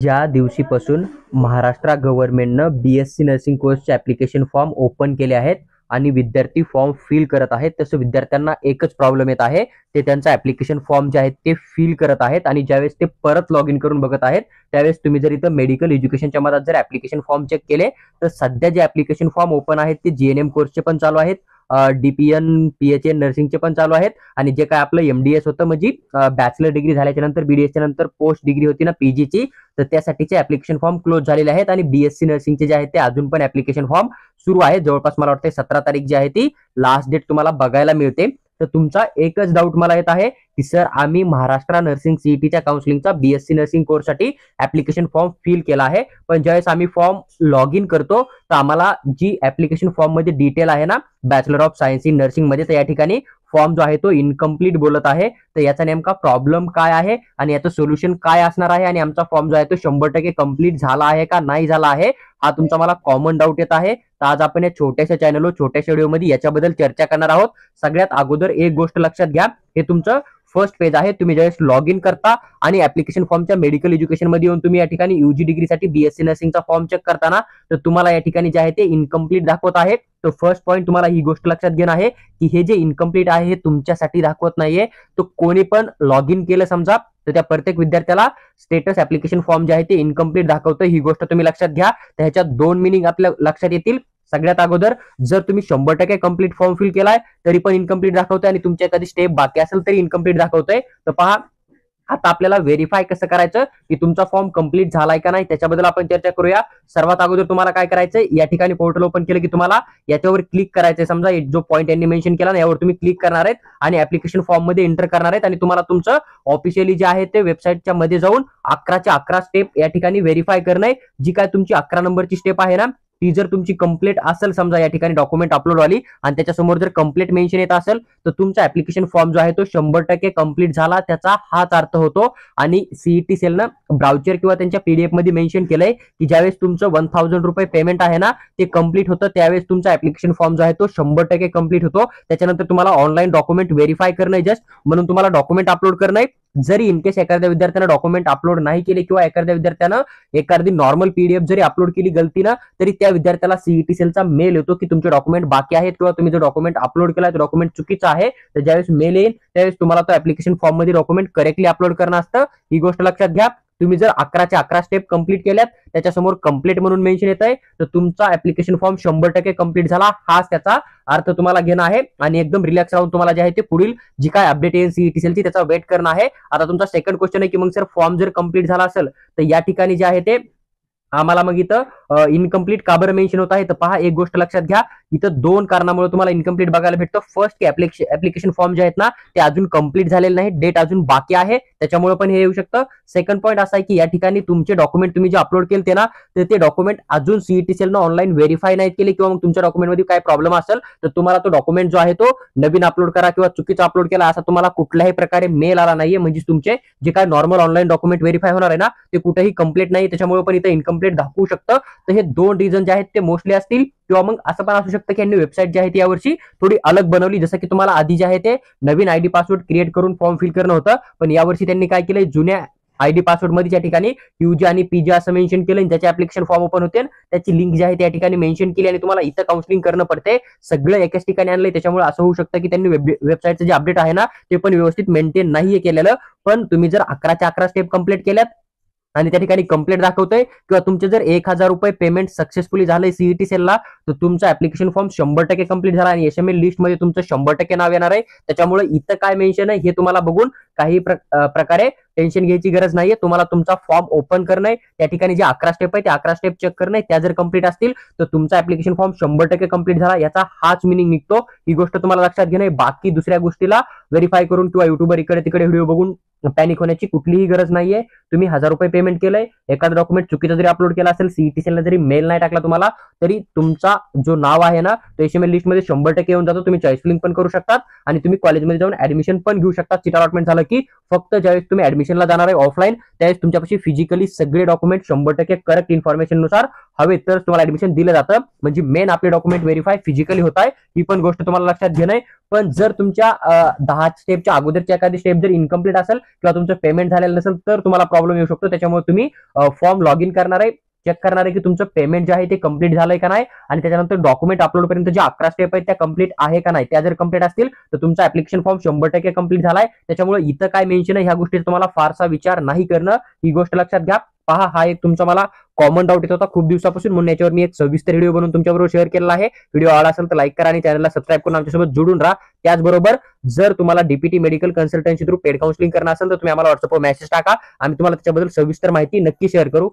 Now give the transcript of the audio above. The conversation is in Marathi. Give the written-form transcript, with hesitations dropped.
ज्या दिवशीपासून महाराष्ट्र गव्हर्नमेंटनं BSc नर्सिंग कोर्सचे ॲप्लिकेशन फॉर्म ओपन केले आहेत आणि विद्यार्थी फॉर्म फिल करत आहेत, तसं विद्यार्थ्यांना एकच प्रॉब्लेम येत आहे, ते त्यांचा ॲप्लिकेशन फॉर्म जे आहेत ते फिल करत आहेत आणि ज्यावेळेस ते परत लॉग इन करून बघत आहेत त्यावेळेस तुम्ही जर इथं मेडिकल एज्युकेशनच्या मधात जर ॲप्लिकेशन फॉर्म चेक केले तर सध्या जे ॲप्लिकेशन फॉर्म ओपन आहेत ते GNM कोर्सचे पण चालू आहेत, DPN PHN नर्सिंगचे पण चालू आहेत आणि जे काय आपलं MDS होतं म्हणजे बॅचलर डिग्री झाल्याच्या नंतर BDSच्या नंतर पोस्ट डिग्री होती ना PGची, तर त्यासाठीचे ऍप्लिकेशन फॉर्म क्लोज झालेले आहेत आणि BSc नर्सिंगचे जे आहेत ते अजून पण ऍप्लिकेशन फॉर्म सुरू आहे. जवळपास मला वाटतं 17 तारीख जी आहे ती लास्ट डेट तुम्हाला बघायला मिळते. तर तुमचा एकच डाऊट मला येत आहे की सर आम्ही महाराष्ट्र नर्सिंग CETच्या काउन्सिलिंगचा BSc नर्सिंग कोर्ससाठी ऍप्लिकेशन फॉर्म फिल केला आहे, पण ज्यावेळेस आम्ही फॉर्म लॉग इन करतो तर आम्हाला जी ऍप्लिकेशन फॉर्म मध्ये डिटेल आहे ना bachelor of science in nursing मध्ये, तर या ठिकाणी फॉर्म जो आहे तो इनकम्प्लीट बोलत आहे. तर याचा नेमका प्रॉब्लेम काय आहे आणि याचं सोल्युशन काय असणार आहे आणि आमचा फॉर्म जो आहे तो 100% कंप्लीट झाला आहे का नाही झाला आहे, हा तुमचा मला कॉमन डाऊट येत आहे. तर आज आपण या छोट्याशा चॅनलवर छोट्याशा व्हिडिओमध्ये याच्याबद्दल चर्चा करणार आहोत. सगळ्यात अगोदर एक गोष्ट लक्षात घ्या, हे तुमचं फर्स्ट पेज आहे. तुम्ही ज्यावेळेस लॉग इन करता आणि ऍप्लिकेशन फॉर्मच्या मेडिकल एज्युकेशन मध्ये येऊन तुम्ही या ठिकाणी UG डिग्रीसाठी BSc नर्सिंगचा फॉर्म चेक करताना तर तुम्हाला या ठिकाणी जे आहे ते इनकम्प्लीट दाखवत आहे. तर फर्स्ट पॉईंट तुम्हाला ही गोष्ट लक्षात घेणं आहे की हे जे इनकम्प्लीट आहे हे तुमच्यासाठी दाखवत नाहीये. तो कोणी पण लॉग इन केलं समजा तर त्या प्रत्येक विद्यार्थ्याला स्टेटस ऍप्लिकेशन फॉर्म जे आहे ते इनकम्प्लीट दाखवतं. ही गोष्ट तुम्ही लक्षात घ्या. तर ह्याच्यात दोन मिनिंग आपल्या लक्षात येतील. सगळ्यात अगोदर जर तुम्ही 100% कंप्लीट फॉर्म फिल केलाय तरी पण इनकम्प्लीट दाखवतोय आणि तुमची एखादी स्टेप बाकी असेल तरी इनकम्प्लीट दाखवतोय. तर पहा, आता आपल्याला व्हेरीफाय कसं करायचं की तुमचा फॉर्म कंप्लीट झालाय का नाही त्याच्याबद्दल आपण चर्चा करूया. सर्वात अगोदर तुम्हाला काय करायचंय, या ठिकाणी पोर्टल ओपन केलं की तुम्हाला याच्यावर क्लिक करायचंय. समजा जो पॉईंट यांनी मेन्शन केला ना यावर तुम्ही क्लिक करणार आहेत आणि ऍप्लिकेशन फॉर्म मध्ये एंटर करणार आहेत आणि तुम्हाला तुमचं ऑफिशियली जे आहे ते वेबसाईटच्या मध्ये जाऊन 11च्या 11 स्टेप या ठिकाणी व्हेरीफाय करणं. जी काय तुमची 11 नंबरची स्टेप आहे ना ती जर तुमची कंप्लीट असेल, समजा या ठिकाणी डॉक्युमेंट अपलोड वाली आणि त्याच्यासमोर जर कंप्लीट मेन्शन येत असेल तर तुमचा ऍप्लिकेशन फॉर्म जो आहे तो 100% कंप्लीट झाला त्याचा हाच अर्थ होतो. आणि CET सेलनं ब्राउचर किंवा त्यांच्या PDF मध्ये मेन्शन केलंय की ज्यावेळेस तुमचं 1000 रुपये पेमेंट आहे ना ते कंप्लीट होतं त्यावेळेस तुमचा ऍप्लिकेशन फॉर्म जो आहे तो 100% कंप्लीट होतो. त्याच्यानंतर तुम्हाला ऑनलाईन डॉक्युमेंट व्हेरीफाय करणं जस्ट म्हणून तुम्हाला डॉक्युमेंट अपलोड करणं. जरी इनकेस एखाद्या विद्यार्थ्यानं डॉक्युमेंट अपलोड नाही केले किंवा एखाद्या विद्यार्थ्यानं एखादी नॉर्मल PDF जरी अपलोड केली गलतीनं तरी त्या विद्यार्थ्याला CET सेलचा मेल येतो की तुमचे डॉक्युमेंट बाकी आहेत किंवा तुम्ही जो डॉक्युमेंट अपलोड केला तो डॉक्युमेंट चुकीचं आहे. तर ज्यावेळेस मेल येईल त्यावेळेस तुम्हाला तो ऍप्लिकेशन फॉर्म मध्ये डॉक्युमेंट करेक्टली अपलोड करणं असतं. ही गोष्ट लक्षात घ्या. तुम्ही जर 11च्या 11 स्टेप कंप्लीट केल्यात त्याच्यासमोर कंप्लीट म्हणून मेन्शन येत आहे तर तुमचा ऍप्लिकेशन फॉर्म 100% कंप्लीट झाला हाच त्याचा अर्थ तुम्हाला घेणं आहे. आणि एकदम रिलॅक्स राहून तुम्हाला जे आहे ते पुढील जी काय अपडेट येईल CET सेलची त्याचा वेट करणं आहे. आता तुमचा सेकंड क्वेश्चन आहे की मग सर फॉर्म जर कंप्लीट झाला असेल तर या ठिकाणी जे आहे ते आम्हाला मग इथं इनकम्प्लीट का बरं मेन्शन होत आहे. तर पहा, एक गोष्ट लक्षात घ्या, इथं दोन कारणामुळे तुम्हाला इनकम्प्लीट बघायला भेटतं. फर्स्ट की ऍप्लिकेशन फॉर्म जे आहेत ना ते अजून कंप्लीट झालेले नाही, डेट अजून बाकी आहे त्याच्यामुळे पण हे येऊ शकतं. सेकंड पॉईंट असा आहे की या ठिकाणी तुमचे डॉक्युमेंट तुम्ही जे अपलोड केले ना तर ते डॉक्युमेंट अजून CET सेलनं ऑनलाईन व्हेरीफाय नाही केले किंवा मग तुमच्या डॉक्युमेंटमध्ये काय प्रॉब्लेम असेल तर तुम्हाला तो डॉक्युमेंट जो आहे तो नवीन अपलोड करा किंवा चुकीचा अपलोड केला असा तुम्हाला कुठल्याही प्रकारे मेल आला नाहीये. म्हणजे तुमचे जे काय नॉर्मल ऑनलाईन डॉक्युमेंट व्हेरीफाय होणार आहे ना ते कुठेही कंप्लीट नाही, त्याच्यामुळे पण इथं इनकम्प्लीट दाखवू शकतं. तर हे दोन रिझन जे आहेत ते मोस्टली असतील किंवा मग असं पण असू शकतं की यांनी वेबसाईट जी आहे ती यावर्षी थोडी अलग बनवली. जसं की तुम्हाला आधी जे आहे ते नवीन ID पासवर्ड क्रिएट करून फॉर्म फिल करणं होतं, पण यावर्षी त्यांनी काय केलंय जुन्या ID पासवर्ड मध्ये या ठिकाणी UG आणि PG असं मेन्शन केलं. ज्याचे ऍप्लिकेशन फॉर्म ओपन होते त्याची लिंक जी आहे त्या ठिकाणी मेन्शन केली आणि तुम्हाला इथं काउन्सिलिंग करणं पडते. सगळं एकाच ठिकाणी आणलंय त्याच्यामुळे असं होऊ शकतं की त्यांनी वेबसाईटचं जे अपडेट आहे ना ते पण व्यवस्थित मेंटेन नाहीये केलेलं. पण तुम्ही जर 11च्या 11 स्टेप कंप्लीट केल्यात आणि त्या ठिकाणी कंप्लीट दाखवतोय किंवा तुमचे जर 1000 रुपये पेमेंट सक्सेसफुली झालंय CET सेलला तर तुमचा ऍप्लिकेशन फॉर्म 100% कंप्लीट झाला आणि SML लिस्ट मध्ये तुमचं 100% नाव येणार आहे. त्याच्यामुळे इथं काय मेन्शन आहे हे तुम्हाला बघून काही प्रकारे टेन्शन घ्यायची गरज नाहीये. तुम्हाला तुमचा फॉर्म ओपन करणं, त्या ठिकाणी जे 11 स्टेप आहे ते 11 स्टेप चेक करणं, त्या जर कंप्लीट असतील तर तुमचा ऍप्लिकेशन फॉर्म 100% कंप्लीट झाला याचा हाच मिनिंग निघतो. ही गोष्ट तुम्हाला लक्षात घेणं. बाकी दुसऱ्या गोष्टीला व्हेरीफाय करून किंवा युट्यूबर इकडे तिकडे व्हिडिओ बघून पॅनिक होण्याची कुठलीही गरज नाहीये. तुम्ही 1000 रुपये पेमेंट केलंय, एखादा डॉक्युमेंट चुकीचा जरी अपलोड केला असेल, CET सेलला जरी मेल नाही टाकला तुम्हाला तरी तुमचा जो नाव आहे ना तो SML लिस्ट मध्ये 100% येऊन जातो. तुम्ही चॉईस फिलिंग पण करू शकतात आणि तुम्ही कॉलेजमध्ये जाऊन ऍडमिशन पण घेऊ शकता. सीट अलॉटमेंट झालं की फक्त ज्यावेळेस तुम्ही ऍडमिशनला जाणार आहे ऑफलाईन त्यावेळेस तुमच्यापाशी फिजिकली सगळे डॉक्युमेंट 100% करेक्ट इन्फॉर्मेशन नुसार हवे तर तुम्हाला ऍडमिशन दिलं जातं. म्हणजे मेन आपले डॉक्युमेंट व्हेरीफाय फिजिकली होत आहे, ही पण गोष्ट तुम्हाला लक्षात घेणं आहे. पण जर तुमच्या 10 स्टेपच्या अगोदरची एखादी स्टेप जर इनकम्प्लीट असेल किंवा तुमचं पेमेंट झालेलं नसेल तर तुम्हाला प्रॉब्लेम येऊ शकतो. त्याच्यामुळे तुम्ही फॉर्म लॉग इन करणार आहे, चेक करणार आहे की तुमचं पेमेंट जे आहे ते कंप्लीट झालंय का नाही, आणि त्याच्यानंतर डॉक्युमेंट अपलोड पर्यंत जे 11 स्टेप आहेत त्या कंप्लीट आहे का नाही. त्या जर कंप्लीट असतील तर तुमचा ऍप्लिकेशन फॉर्म 100% कंप्लीट झालाय. त्याच्यामुळे इथं काय मेन्शन आहे ह्या गोष्टीचा तुम्हाला फारसा विचार नाही करणं, ही गोष्ट लक्षात घ्या. पहा, हा एक तुमचा मला कॉमन डाऊट येत होता खूप दिवसापासून, म्हणून याच्यावर मी एक सविस्तर व्हिडिओ बनवून तुमच्याबरोबर शेअर केलेला आहे. व्हिडिओ आवडला असेल तर लाईक करा आणि चॅनलला सबस्क्राईब करून आमच्यासोबत जोडून राहा. त्याचबरोबर जर तुम्हाला DPT medical consultancy through paid counselling करणं असेल तर तुम्ही आम्हाला व्हॉट्सअपवर मेसेज टाका, आम्ही तुम्हाला त्याच्याबद्दल सविस्तर माहिती नक्की शेअर करू.